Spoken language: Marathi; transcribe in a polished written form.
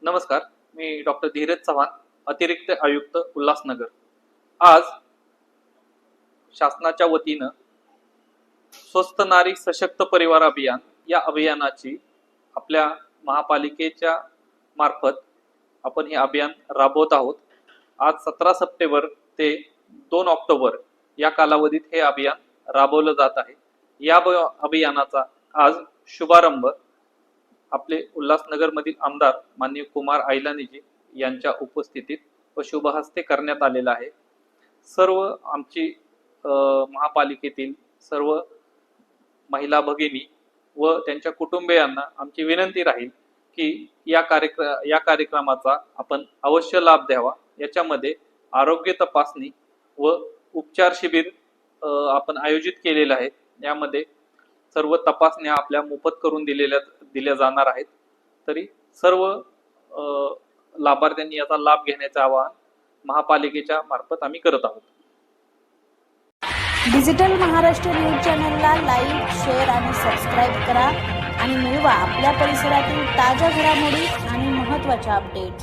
नमस्कार, मी डॉक्टर धीरज चव्हाण, अतिरिक्त आयुक्त उल्हासनगर। आज शासनाच्या वतीनं स्वस्थ नारी सशक्त परिवार अभियान या अभियानाची आपल्या महापालिकेच्या मार्फत आपण हे अभियान राबवत आहोत। आज 17 सप्टेंबर ते 2 ऑक्टोबर या कालावधीत हे अभियान राबवलं जात आहे। या अभियानाचा आज शुभारंभ आपले उल्हासनगर मधील आमदार माननीय कुमार आइलानीजी यांच्या उपस्थितीत व शुभहस्ते करण्यात आलेला आहे। सर्व आमची महापालिकेतील सर्व महिला भगिनी व त्यांच्या कुटुंबियांना आमची विनंती राहील की या कार्यक्रमाचा आपण अवश्य लाभ द्यावा। याच्यामध्ये आरोग्य तपासणी व उपचार शिबिर आपण आयोजित केलेले आहे। यामध्ये सर्व तपासण्या आपल्या मोफत करून दिल्या जाणार आहेत। तरी सर्व लाभार्थ्यांनी याचा लाभ घेण्याचे आवाहन महापालिकेच्या मार्फत आम्ही करत आहोत। डिजिटल महाराष्ट्र न्यूज चॅनलला लाईक, शेअर आणि सबस्क्राईब करा आणि मिळवा आपल्या परिसरातील ताज्या घडामोडी आणि महत्त्वाच्या अपडेट्स।